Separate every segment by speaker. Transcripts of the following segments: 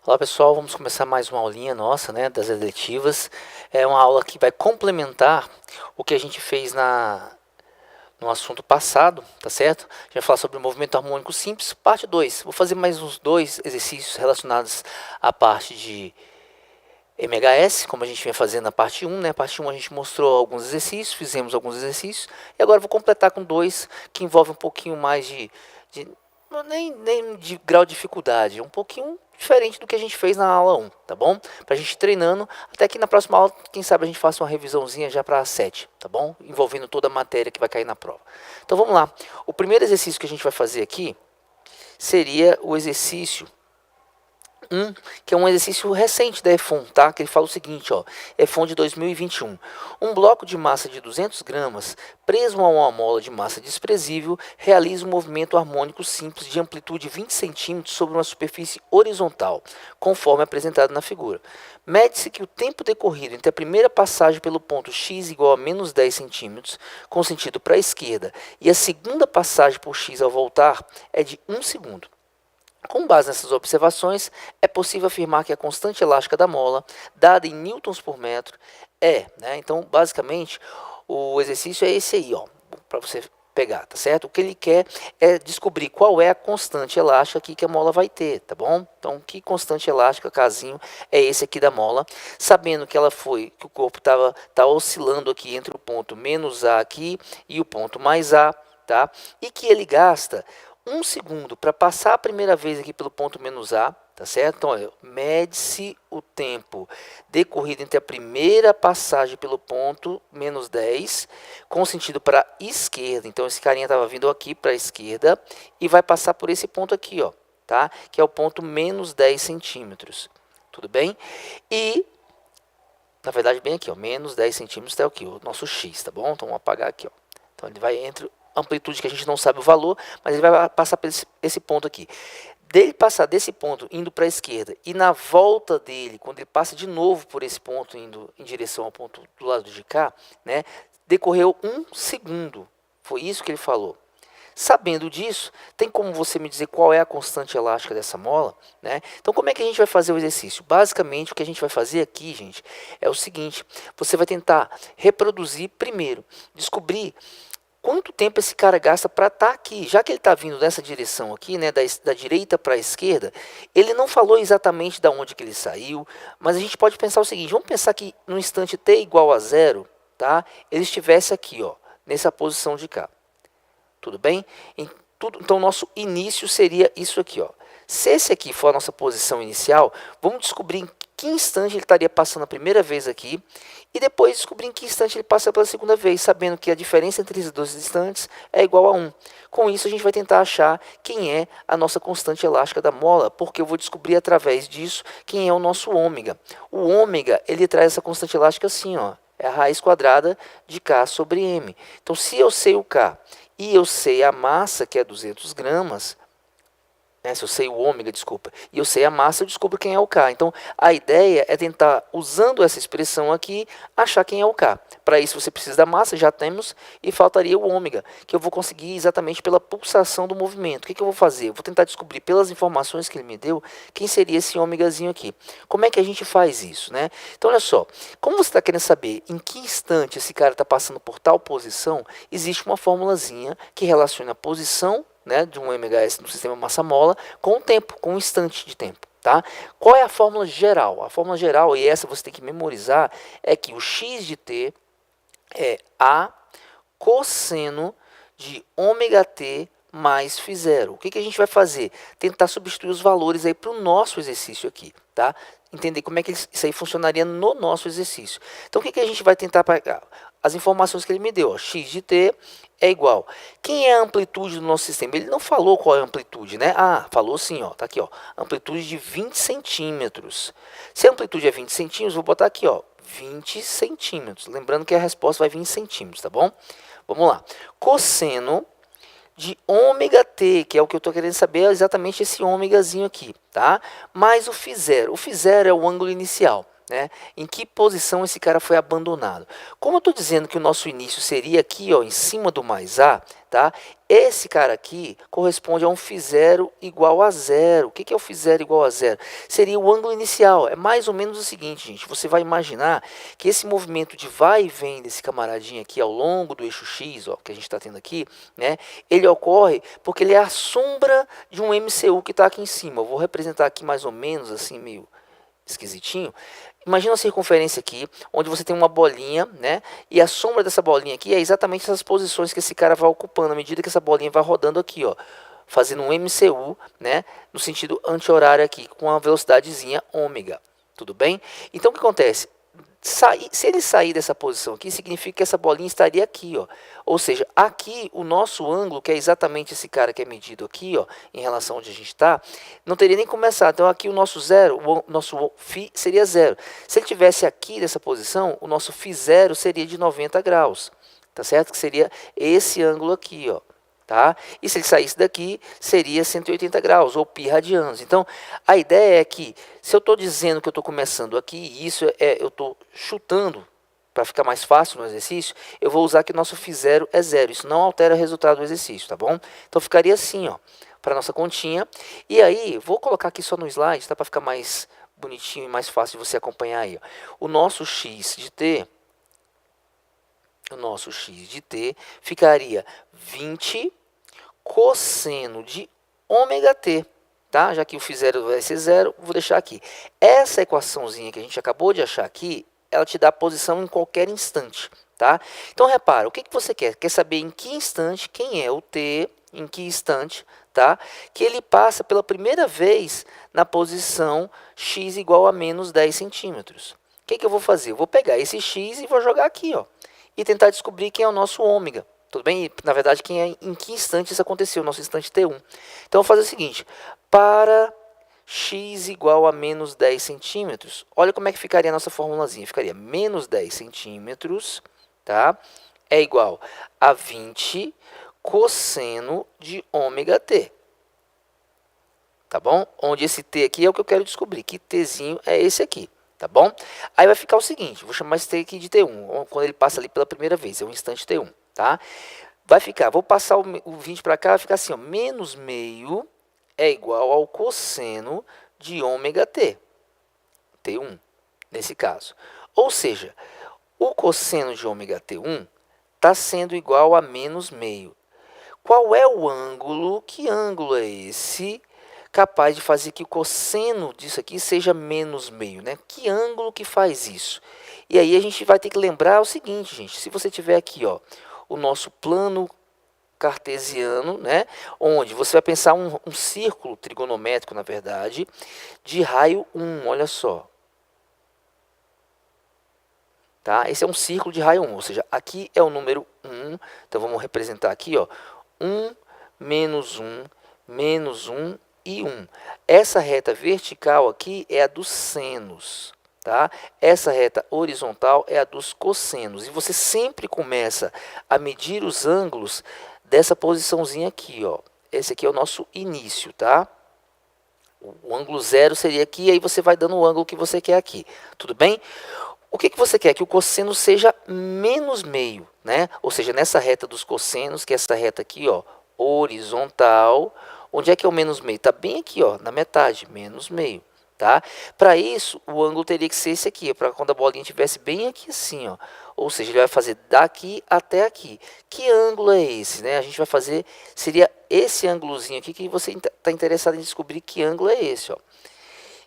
Speaker 1: Olá pessoal, vamos começar mais uma aulinha nossa, né, das eletivas. É uma aula que vai complementar o que a gente fez no assunto passado, tá certo? A gente vai falar sobre o movimento harmônico simples, parte 2. Vou fazer mais uns dois exercícios relacionados à parte de MHS, como a gente vinha fazendo na parte 1, né? A parte 1 a gente mostrou alguns exercícios, fizemos alguns exercícios, e agora eu vou completar com dois que envolvem um pouquinho mais de nem de grau de dificuldade, um pouquinho diferente do que a gente fez na aula 1, tá bom? Pra gente ir treinando, até que na próxima aula, quem sabe a gente faça uma revisãozinha já para a 7, tá bom? Envolvendo toda a matéria que vai cair na prova. Então vamos lá. O primeiro exercício que a gente vai fazer aqui seria o exercício que é um exercício recente da EFON, tá? Que ele fala o seguinte, ó, EFON de 2021. Um bloco de massa de 200 gramas, preso a uma mola de massa desprezível, realiza um movimento harmônico simples de amplitude 20 centímetros sobre uma superfície horizontal, conforme apresentado na figura. Mede-se que o tempo decorrido entre a primeira passagem pelo ponto x igual a menos 10 centímetros, com sentido para a esquerda, e a segunda passagem por x ao voltar é de 1 segundo. Com base nessas observações, é possível afirmar que a constante elástica da mola, dada em newtons por metro, né? Então, basicamente, o exercício é esse aí, ó, para você pegar, tá certo? O que ele quer é descobrir qual é a constante elástica aqui que a mola vai ter, tá bom? Então, que constante elástica, casinho, é esse aqui da mola, sabendo que ela que o corpo tá oscilando aqui entre o ponto menos A aqui e o ponto mais A, tá? E que ele gasta 1 segundo para passar a primeira vez aqui pelo ponto menos A, tá certo? Então, mede-se o tempo decorrido entre a primeira passagem pelo ponto menos 10, com sentido para a esquerda. Então, esse carinha estava vindo aqui para a esquerda e vai passar por esse ponto aqui, ó, tá? Que é o ponto menos 10 centímetros. Tudo bem? E, na verdade, bem aqui, ó, menos 10 centímetros é o que? O nosso x, tá bom? Então, vamos apagar aqui, ó. Então, ele vai entre amplitude que a gente não sabe o valor, mas ele vai passar por esse ponto aqui. Dele passar desse ponto indo para a esquerda e na volta dele, quando ele passa de novo por esse ponto indo em direção ao ponto do lado de cá, né, decorreu 1 segundo. Foi isso que ele falou. Sabendo disso, tem como você me dizer qual é a constante elástica dessa mola, né? Então, como é que a gente vai fazer o exercício? Basicamente, o que a gente vai fazer aqui, gente, é o seguinte: você vai tentar reproduzir primeiro, descobrir quanto tempo esse cara gasta para estar aqui. Já que ele está vindo nessa direção aqui, né, da direita para a esquerda, ele não falou exatamente de onde que ele saiu, mas a gente pode pensar o seguinte: vamos pensar que no instante t igual a 0, tá, ele estivesse aqui, ó, nessa posição de cá. Tudo bem? Então, nosso início seria isso aqui, ó. Se esse aqui for a nossa posição inicial, vamos descobrir em que instante ele estaria passando a primeira vez aqui e depois descobrir em que instante ele passa pela segunda vez, sabendo que a diferença entre esses dois instantes é igual a 1. Com isso, a gente vai tentar achar quem é a nossa constante elástica da mola, porque eu vou descobrir através disso quem é o nosso ômega. O ômega, ele traz essa constante elástica assim, ó, é a raiz quadrada de K sobre M. Então, se eu sei o K e eu sei a massa, que é 200 gramas, né, se eu sei o ômega, desculpa, e eu sei a massa, eu descubro quem é o K. Então, a ideia é tentar, usando essa expressão aqui, achar quem é o K. Para isso, você precisa da massa, já temos, e faltaria o ômega, que eu vou conseguir exatamente pela pulsação do movimento. O que eu vou fazer? Eu vou tentar descobrir, pelas informações que ele me deu, quem seria esse ômegazinho aqui. Como é que a gente faz isso, né? Então, olha só, como você está querendo saber em que instante esse cara está passando por tal posição, existe uma formulazinha que relaciona a posição, né, de um MHS no sistema massa-mola com o tempo, com o instante de tempo. Tá? Qual é a fórmula geral? A fórmula geral, e essa você tem que memorizar, é que o x de t é A cosseno de ômega t mais φ0. O que a gente vai fazer? Tentar substituir os valores aí para o nosso exercício aqui, tá? Entender como é que isso aí funcionaria no nosso exercício. Então, o que a gente vai tentar pegar? As informações que ele me deu, ó, x de t é igual. Quem é a amplitude do nosso sistema? Ele não falou qual é a amplitude, né? Ah, falou sim, ó, tá aqui, ó, amplitude de 20 centímetros. Se a amplitude é 20 centímetros, vou botar aqui, ó, 20 centímetros. Lembrando que a resposta vai vir em centímetros, tá bom? Vamos lá. Cosseno de ômega t, que é o que eu estou querendo saber, é exatamente esse ômegazinho aqui, tá? Mais o φ0. O φ0 é o ângulo inicial, né? Em que posição esse cara foi abandonado. Como eu estou dizendo que o nosso início seria aqui, ó, em cima do mais A, tá? Esse cara aqui corresponde a um φ0 igual a zero. O que é o φ0 igual a zero? Seria o ângulo inicial. É mais ou menos o seguinte, gente. Você vai imaginar que esse movimento de vai e vem desse camaradinho aqui ao longo do eixo X, ó, que a gente está tendo aqui, né? Ele ocorre porque ele é a sombra de um MCU que está aqui em cima. Eu vou representar aqui mais ou menos assim, meio esquisitinho. Imagina uma circunferência aqui, onde você tem uma bolinha, né? E a sombra dessa bolinha aqui é exatamente essas posições que esse cara vai ocupando à medida que essa bolinha vai rodando aqui, ó, fazendo um MCU, né? No sentido anti-horário aqui, com uma velocidadezinha ômega. Tudo bem? Então o que acontece? Se ele sair dessa posição aqui, significa que essa bolinha estaria aqui, ó. Ou seja, aqui o nosso ângulo, que é exatamente esse cara que é medido aqui, ó, em relação onde a gente está, não teria nem começado. Então aqui o nosso zero, o nosso φ seria zero. Se ele tivesse aqui nessa posição, o nosso φ0 seria de 90 graus, tá certo? Que seria esse ângulo aqui, ó. Tá? E se ele saísse daqui, seria 180 graus, ou π radianos. Então, a ideia é que, se eu estou dizendo que eu estou começando aqui, e isso eu estou chutando, para ficar mais fácil no exercício, eu vou usar que nosso φ0 é zero. Isso não altera o resultado do exercício, tá bom? Então, ficaria assim, ó, para a nossa continha. E aí, vou colocar aqui só no slide, tá? Para ficar mais bonitinho e mais fácil de você acompanhar aí, ó. O nosso x de t... O nosso x de t ficaria 20 cosseno de ômega t, tá? Já que o φ0 vai ser zero, vou deixar aqui. Essa equaçãozinha que a gente acabou de achar aqui, ela te dá a posição em qualquer instante, tá? Então, repara, o que você quer? Quer saber em que instante, quem é o t, em que instante, tá? Que ele passa pela primeira vez na posição x igual a menos 10 centímetros. O que eu vou fazer? Eu vou pegar esse x e vou jogar aqui, ó, e tentar descobrir quem é o nosso ômega. Tudo bem? Na verdade, em que instante isso aconteceu, nosso instante T1. Então, eu vou fazer o seguinte. Para x igual a menos 10 centímetros, olha como é que ficaria a nossa formulazinha. Ficaria menos 10 centímetros, tá? É igual a 20 cosseno de ômega t. Tá bom? Onde esse t aqui é o que eu quero descobrir. Que tzinho é esse aqui. Tá bom? Aí vai ficar o seguinte, vou chamar esse t aqui de T1, quando ele passa ali pela primeira vez, é um instante T1, tá? Vai ficar, vou passar o 20 para cá, vai ficar assim, ó, menos meio é igual ao cosseno de ômega t, T1, nesse caso. Ou seja, o cosseno de ômega T1 está sendo igual a menos meio. Qual é o ângulo? Que ângulo é esse capaz de fazer que o cosseno disso aqui seja menos meio, né? Que ângulo que faz isso? E aí a gente vai ter que lembrar o seguinte, gente. Se você tiver aqui, ó, o nosso plano cartesiano, né? Onde você vai pensar um círculo trigonométrico, na verdade, de raio 1, olha só. Tá? Esse é um círculo de raio 1, ou seja, aqui é o número 1. Então vamos representar aqui, ó, 1, menos 1, menos 1 e 1. Essa reta vertical aqui é a dos senos, tá? Essa reta horizontal é a dos cossenos. E você sempre começa a medir os ângulos dessa posiçãozinha aqui, ó. Esse aqui é o nosso início, tá? O ângulo zero seria aqui, e aí você vai dando o ângulo que você quer aqui. Tudo bem? O que você quer? Que o cosseno seja menos meio, né? Ou seja, nessa reta dos cossenos, que é essa reta aqui, ó, horizontal. Onde é que é o menos meio? Está bem aqui, ó, na metade, menos meio, tá? Para isso, o ângulo teria que ser esse aqui, para quando a bolinha estivesse bem aqui assim, ó. Ou seja, ele vai fazer daqui até aqui. Que ângulo é esse, né? A gente vai fazer, seria esse ângulozinho aqui que você está interessado em descobrir que ângulo é esse, ó.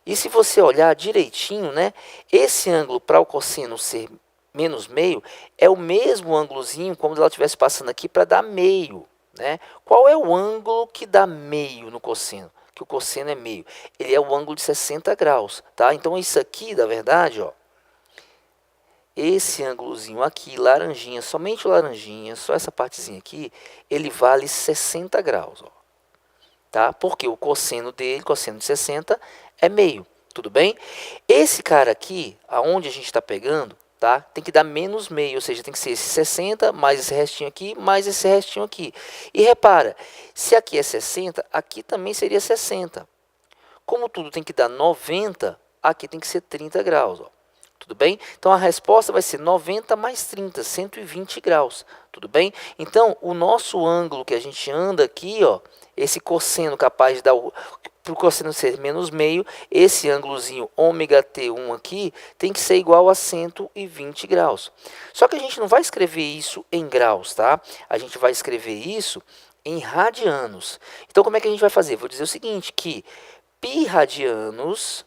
Speaker 1: E se você olhar direitinho, né? Esse ângulo para o cosseno ser menos meio é o mesmo ângulozinho como se ela estivesse passando aqui para dar meio. Né? Qual é o ângulo que dá meio no cosseno? Que o cosseno é meio. Ele é o ângulo de 60 graus. Tá? Então, isso aqui, na verdade, ó, esse ângulozinho aqui, laranjinha, somente o laranjinha, só essa partezinha aqui, ele vale 60 graus. Ó. Tá? Porque o cosseno dele, cosseno de 60, é meio. Tudo bem? Esse cara aqui, aonde a gente está pegando, tá? Tem que dar menos meio, ou seja, tem que ser esse 60, mais esse restinho aqui, mais esse restinho aqui. E repara, se aqui é 60, aqui também seria 60. Como tudo tem que dar 90, aqui tem que ser 30 graus. Ó. Tudo bem? Então, a resposta vai ser 90 mais 30, 120 graus. Tudo bem? Então, o nosso ângulo que a gente anda aqui, ó, esse cosseno capaz de dar para o cosseno ser menos meio, esse ângulozinho ômega T1 aqui tem que ser igual a 120 graus. Só que a gente não vai escrever isso em graus, tá? A gente vai escrever isso em radianos. Então, como é que a gente vai fazer? Vou dizer o seguinte, que π radianos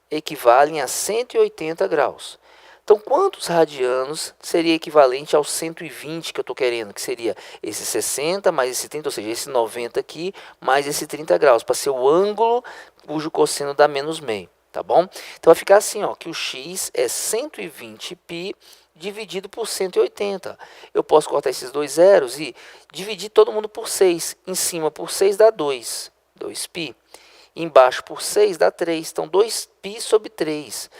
Speaker 1: equivalem a 180 graus. Então, quantos radianos seria equivalente aos 120 que eu estou querendo? Que seria esse 60 mais esse 30, ou seja, esse 90 aqui mais esse 30 graus, para ser o ângulo cujo cosseno dá menos meio, tá bom? Então, vai ficar assim, ó, que o x é 120π dividido por 180. Eu posso cortar esses dois zeros e dividir todo mundo por 6. Em cima por 6 dá 2, 2π. Embaixo por 6 dá 3, então 2π sobre 3.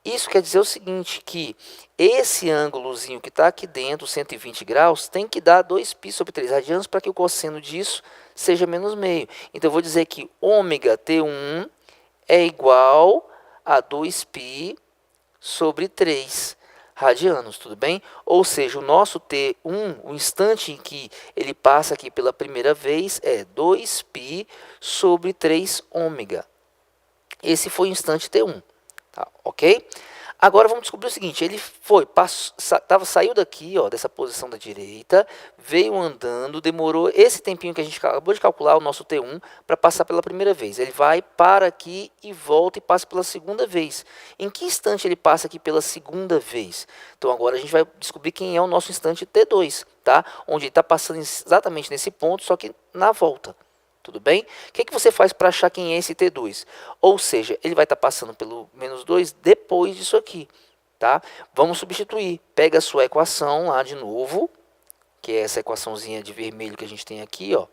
Speaker 1: Isso quer dizer o seguinte, que esse ângulozinho que está aqui dentro, 120 graus, tem que dar 2π sobre 3 radianos para que o cosseno disso seja menos meio. Então, eu vou dizer que ômega T1 é igual a 2π sobre 3 radianos, tudo bem? Ou seja, o nosso T1, o instante em que ele passa aqui pela primeira vez, é 2π sobre 3 ômega. Esse foi o instante T1. Tá, ok? Agora vamos descobrir o seguinte, ele saiu daqui, ó, dessa posição da direita, veio andando, demorou esse tempinho que a gente acabou de calcular, o nosso T1, para passar pela primeira vez. Ele vai, para aqui e volta e passa pela segunda vez. Em que instante ele passa aqui pela segunda vez? Então agora a gente vai descobrir quem é o nosso instante T2, tá? Onde ele está passando exatamente nesse ponto, só que na volta. Tudo bem? O que você faz para achar quem é esse T2? Ou seja, ele vai estar passando pelo menos 2 depois disso aqui. Tá? Vamos substituir. Pega a sua equação lá de novo, que é essa equaçãozinha de vermelho que a gente tem aqui. Ó,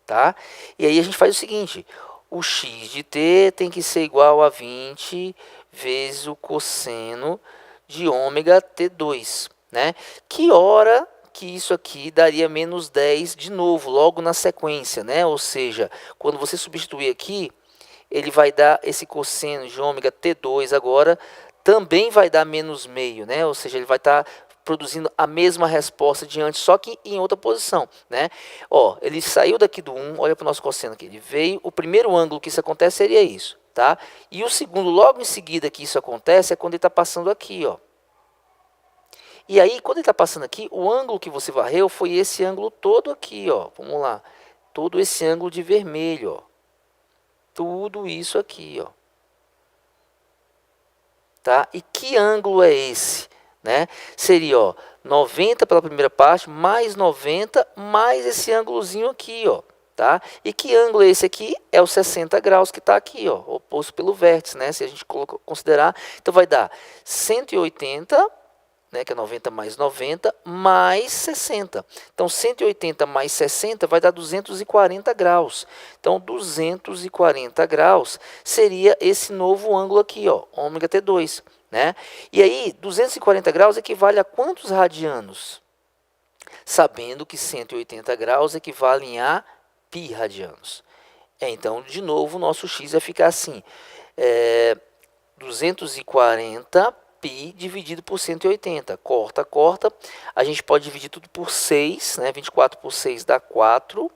Speaker 1: tá? E aí a gente faz o seguinte. O x de t tem que ser igual a 20 vezes o cosseno de ômega T2. Né? Que hora que isso aqui daria menos 10 de novo, logo na sequência, né? Ou seja, quando você substituir aqui, ele vai dar esse cosseno de ômega T2 agora, também vai dar menos meio, né? Ou seja, ele vai estar produzindo a mesma resposta de antes, só que em outra posição, né? Ó, ele saiu daqui do 1, olha para o nosso cosseno aqui, ele veio, o primeiro ângulo que isso acontece seria isso, tá? E o segundo, logo em seguida que isso acontece, é quando ele está passando aqui, ó. E aí, quando ele está passando aqui, o ângulo que você varreu foi esse ângulo todo aqui, ó. Vamos lá. Todo esse ângulo de vermelho, ó. Tudo isso aqui, ó. Tá? E que ângulo é esse? Né? Seria, ó, 90 pela primeira parte, mais 90, mais esse ângulozinho aqui, ó. Tá? E que ângulo é esse aqui? É o 60 graus que está aqui, ó, oposto pelo vértice, né? Se a gente considerar, então vai dar 180, né, que é 90 mais 90, mais 60. Então, 180 mais 60 vai dar 240 graus. Então, 240 graus seria esse novo ângulo aqui, ó, ômega T2. Né? E aí, 240 graus equivale a quantos radianos? Sabendo que 180 graus equivalem a π radianos. Então, de novo, o nosso x vai ficar assim, 240 π dividido por 180. Corta, corta. A gente pode dividir tudo por 6, né? 24 por 6 dá 4.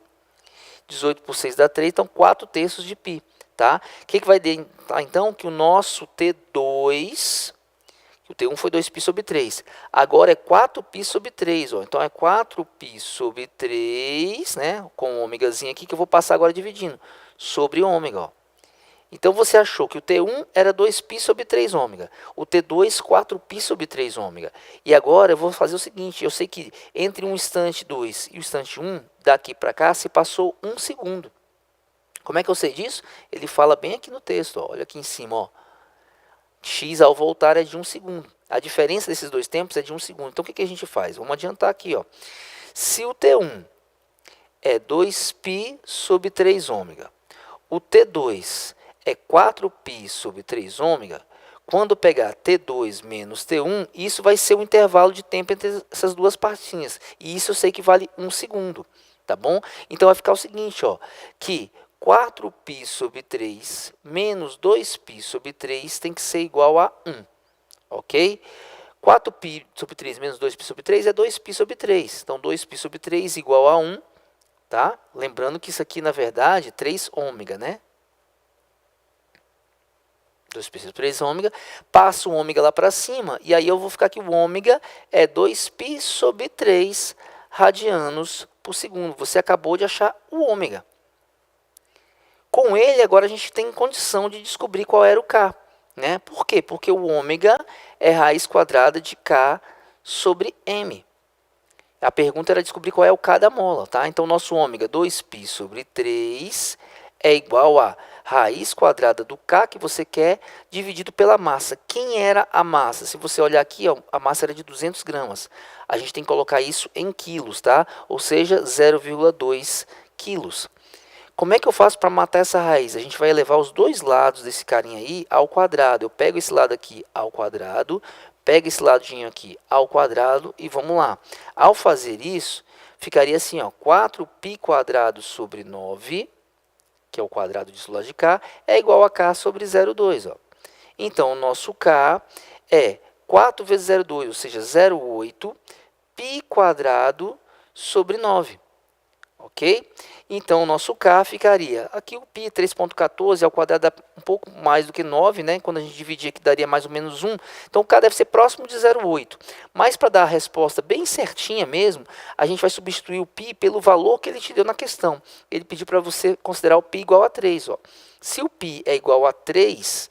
Speaker 1: 18 por 6 dá 3, então 4 terços de π. Tá? O que vai dar então? Que o nosso T2, o T1 foi 2π sobre 3. Agora é 4π sobre 3. Ó. Então é 4π sobre 3, né? Com o ômegazinho aqui, que eu vou passar agora dividindo. Sobre ômega, ó. Então, você achou que o T1 era 2π sobre 3 ômega. O T2, 4π sobre 3 ômega. E agora eu vou fazer o seguinte. Eu sei que entre um instante 2 e o instante 1, daqui para cá, se passou 1 segundo. Como é que eu sei disso? Ele fala bem aqui no texto. Ó. Olha aqui em cima. Ó. X ao voltar é de 1 segundo. A diferença desses dois tempos é de 1 segundo. Então, o que a gente faz? Vamos adiantar aqui. Ó. Se o T1 é 2π sobre 3 ômega, o T2 é 4π sobre 3 ômega, quando pegar T2 menos T1, isso vai ser o intervalo de tempo entre essas duas partinhas. E isso eu sei que vale 1 segundo. Tá bom? Então vai ficar o seguinte, ó, que 4π sobre 3 menos 2π sobre 3 tem que ser igual a 1. ok? 4π sobre 3 menos 2π sobre 3 é 2π sobre 3. Então, 2π sobre 3 igual a 1, tá? Lembrando que isso aqui, na verdade, 3 ômega, né? 2π sobre 3 ômega. Passo o ômega lá para cima, e aí eu vou ficar que o ômega é 2π sobre 3 radianos por segundo. Você acabou de achar o ômega. Com ele, agora a gente tem condição de descobrir qual era o K. Né? Por quê? Porque o ômega é raiz quadrada de K sobre M. A pergunta era descobrir qual é o K da mola. Tá? Então, nosso ômega 2π sobre 3 é igual a raiz quadrada do K que você quer dividido pela massa. Quem era a massa? Se você olhar aqui, ó, a massa era de 200 gramas. A gente tem que colocar isso em quilos, tá? Ou seja, 0,2 quilos. Como é que eu faço para matar essa raiz? A gente vai elevar os dois lados desse carinha aí ao quadrado. Eu pego esse lado aqui ao quadrado, pego esse ladinho aqui ao quadrado e vamos lá. Ao fazer isso, ficaria assim, ó, 4π quadrado sobre 9, que é o quadrado disso lá de cá, é igual a K sobre 0,2. Ó. Então, o nosso K é 4 vezes 0,2, ou seja, 0,8 π quadrado sobre 9. Ok? Então, o nosso K ficaria, aqui o π 3,14 ao quadrado dá um pouco mais do que 9, né? Quando a gente dividir aqui daria mais ou menos 1. Então, o K deve ser próximo de 0,8. Mas para dar a resposta bem certinha mesmo, a gente vai substituir o π pelo valor que ele te deu na questão. Ele pediu para você considerar o π igual a 3. Ó. Se o π é igual a 3,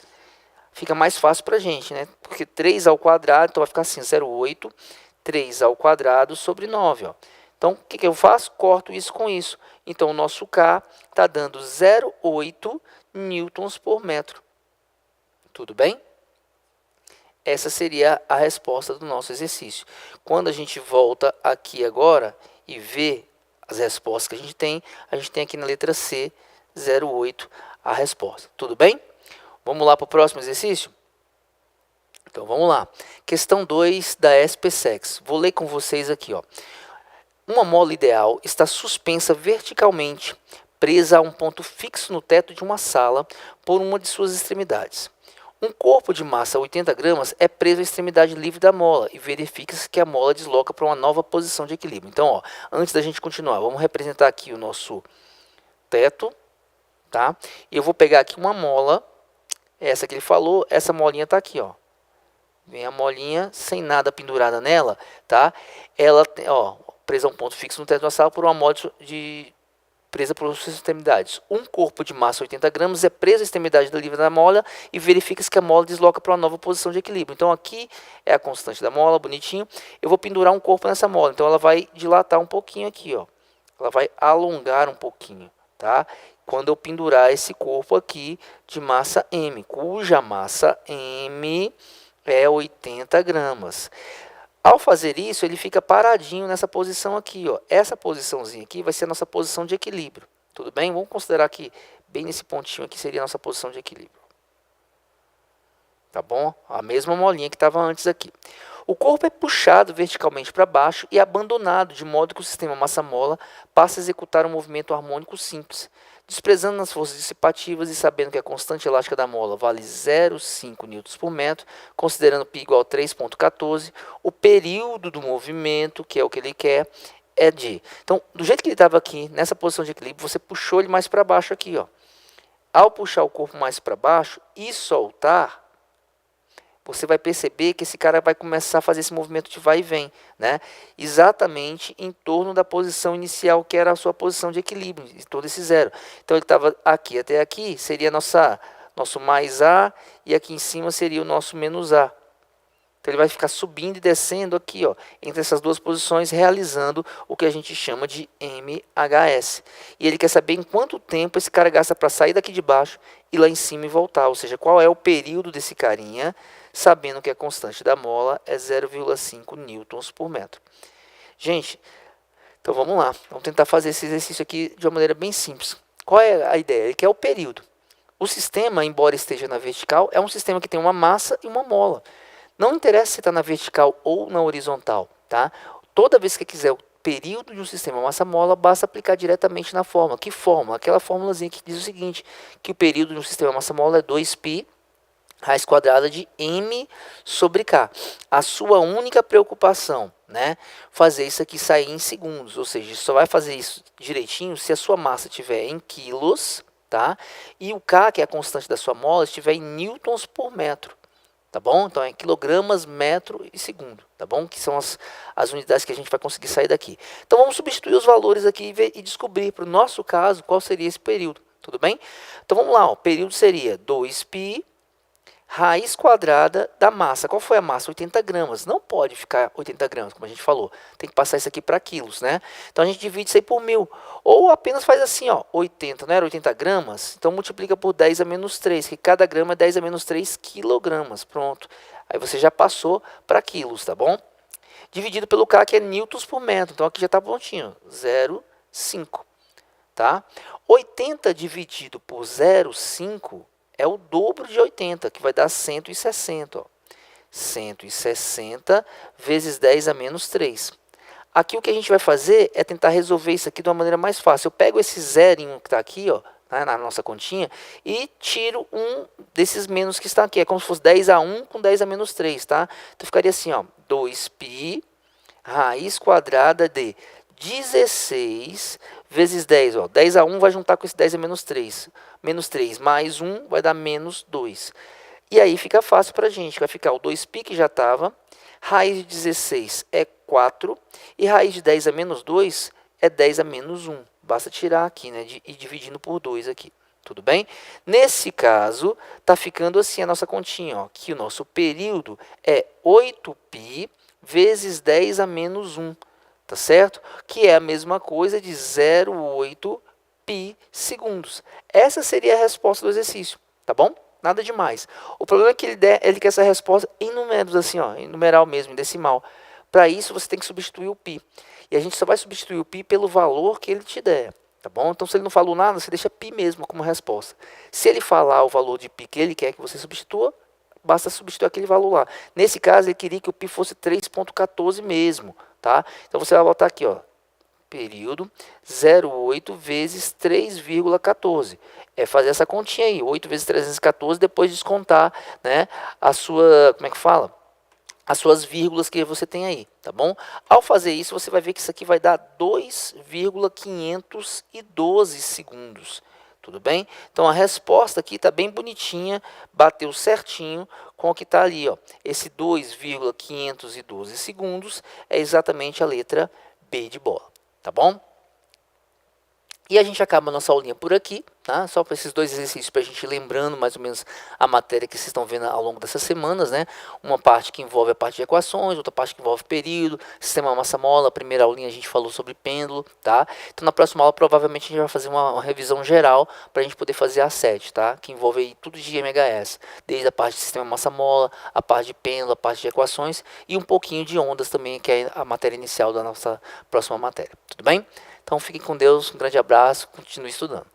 Speaker 1: fica mais fácil para a gente, né? Porque 3 ao quadrado, então vai ficar assim, 0,8, 3 ao quadrado sobre 9, ó. Então, o que eu faço? Corto isso com isso. Então, o nosso K está dando 0,8 newtons por metro. Tudo bem? Essa seria a resposta do nosso exercício. Quando a gente volta aqui agora e vê as respostas que a gente tem aqui na letra C, 0,8 a resposta. Tudo bem? Vamos lá para o próximo exercício? Então, vamos lá. Questão 2 da SPSEX. Vou ler com vocês aqui, ó. Uma mola ideal está suspensa verticalmente, presa a um ponto fixo no teto de uma sala por uma de suas extremidades. Um corpo de massa 80 gramas é preso à extremidade livre da mola e verifica-se que a mola desloca para uma nova posição de equilíbrio. Então, ó, antes da gente continuar, vamos representar aqui o nosso teto, tá? E eu vou pegar aqui uma mola, essa que ele falou, essa molinha está aqui, ó. Vem a molinha sem nada pendurada nela, tá? Ela tem, ó, presa a um ponto fixo no teto da sala por uma mola presa por suas extremidades. Um corpo de massa 80 gramas é preso à extremidade da livre da mola e verifica-se que a mola desloca para uma nova posição de equilíbrio. Então, aqui é a constante da mola, bonitinho. Eu vou pendurar um corpo nessa mola. Então, ela vai dilatar um pouquinho aqui, ó. Ela vai alongar um pouquinho, tá? Quando eu pendurar esse corpo aqui de massa M, cuja massa M é 80 gramas. Ao fazer isso, ele fica paradinho nessa posição aqui, ó. Essa posiçãozinha aqui vai ser a nossa posição de equilíbrio. Tudo bem? Vamos considerar que bem nesse pontinho aqui seria a nossa posição de equilíbrio. Tá bom? A mesma molinha que estava antes aqui. O corpo é puxado verticalmente para baixo e abandonado, de modo que o sistema massa-mola passa a executar um movimento harmônico simples. Desprezando as forças dissipativas e sabendo que a constante elástica da mola vale 0,5 N por metro, considerando π igual a 3,14, o período do movimento, que é o que ele quer, é de... Então, do jeito que ele estava aqui, nessa posição de equilíbrio, você puxou ele mais para baixo aqui, ó. Ao puxar o corpo mais para baixo e soltar, você vai perceber que esse cara vai começar a fazer esse movimento de vai e vem, né? Exatamente em torno da posição inicial, que era a sua posição de equilíbrio, em todo esse zero. Então, ele estava aqui até aqui, seria nosso mais A, e aqui em cima seria o nosso menos A. Então, ele vai ficar subindo e descendo aqui, ó, entre essas duas posições, realizando o que a gente chama de MHS. E ele quer saber em quanto tempo esse cara gasta para sair daqui de baixo e lá em cima e voltar. Ou seja, qual é o período desse carinha, sabendo que a constante da mola é 0,5 newtons por metro. Gente, então vamos lá. Vamos tentar fazer esse exercício aqui de uma maneira bem simples. Qual é a ideia? Ele quer o período. O sistema, embora esteja na vertical, é um sistema que tem uma massa e uma mola. Não interessa se está na vertical ou na horizontal, tá? Toda vez que quiser o período de um sistema massa-mola, basta aplicar diretamente na fórmula. Que fórmula? Aquela fórmulazinha que diz o seguinte, que o período de um sistema massa-mola é 2π raiz quadrada de m sobre k. A sua única preocupação, né, fazer isso aqui sair em segundos, ou seja, só vai fazer isso direitinho se a sua massa estiver em quilos, tá? E o k, que é a constante da sua mola, estiver em newtons por metro, tá bom? Então é quilogramas, metro e segundo, tá bom? Que são as unidades que a gente vai conseguir sair daqui. Então vamos substituir os valores aqui e descobrir, para o nosso caso, qual seria esse período, tudo bem? Então vamos lá, ó, o período seria 2π raiz quadrada da massa. Qual foi a massa? 80 gramas. Não pode ficar 80 gramas, como a gente falou. Tem que passar isso aqui para quilos, né? Então a gente divide isso aí por 1000. Ou apenas faz assim, ó, 80, não era 80 gramas? Então multiplica por 10 a menos 3, que cada grama é 10 a menos 3 quilogramas. Pronto. Aí você já passou para quilos, tá bom? Dividido pelo K, que é newtons por metro. Então aqui já está prontinho. 0,5. Tá? 80 dividido por 0,5 é o dobro de 80, que vai dar 160. Ó. 160 vezes 10 a menos 3. Aqui o que a gente vai fazer é tentar resolver isso aqui de uma maneira mais fácil. Eu pego esse zerinho que está aqui, ó, né, na nossa continha, e tiro um desses menos que está aqui. É como se fosse 10 a 1 com 10 a menos 3. Tá? Então ficaria assim, ó, 2π raiz quadrada de 16 vezes 10. Ó. 10 a 1 vai juntar com esse 10 a menos 3. Menos 3 mais 1 vai dar menos 2. E aí fica fácil para a gente. Vai ficar o 2π que já estava. Raiz de 16 é 4. E raiz de 10 a menos 2 é 10 a menos 1. Basta tirar aqui, né? E dividindo por 2 aqui. Tudo bem? Nesse caso, está ficando assim a nossa continha. Ó, que o nosso período é 8π vezes 10 a menos 1. Tá certo? Que é a mesma coisa de 0,8 π segundos. Essa seria a resposta do exercício, tá bom? Nada demais. O problema é que ele quer essa resposta em números, assim, ó, em numeral mesmo, em decimal. Para isso, você tem que substituir o π. E a gente só vai substituir o π pelo valor que ele te der, tá bom? Então, se ele não falou nada, você deixa π mesmo como resposta. Se ele falar o valor de π que ele quer que você substitua, basta substituir aquele valor lá. Nesse caso, ele queria que o π fosse 3,14 mesmo, tá? Então, você vai botar aqui, ó, período 0,8 vezes 3,14. É fazer essa continha aí, 8 vezes 314, depois descontar, né, a sua, como é que fala? As suas vírgulas que você tem aí, tá bom? Ao fazer isso, você vai ver que isso aqui vai dar 2,512 segundos. Tudo bem? Então, a resposta aqui está bem bonitinha, bateu certinho com o que está ali. Ó. Esse 2,512 segundos é exatamente a letra B de bola. Tá bom? E a gente acaba a nossa aulinha por aqui, tá? Só para esses dois exercícios, para a gente ir lembrando mais ou menos a matéria que vocês estão vendo ao longo dessas semanas, né? Uma parte que envolve a parte de equações, outra parte que envolve período, sistema massa-mola. A primeira aulinha a gente falou sobre pêndulo, tá? Então na próxima aula provavelmente a gente vai fazer uma revisão geral para a gente poder fazer a 7, tá? Que envolve aí tudo de MHS, desde a parte de sistema massa-mola, a parte de pêndulo, a parte de equações e um pouquinho de ondas também, que é a matéria inicial da nossa próxima matéria. Tudo bem? Então fiquem com Deus, um grande abraço, continue estudando.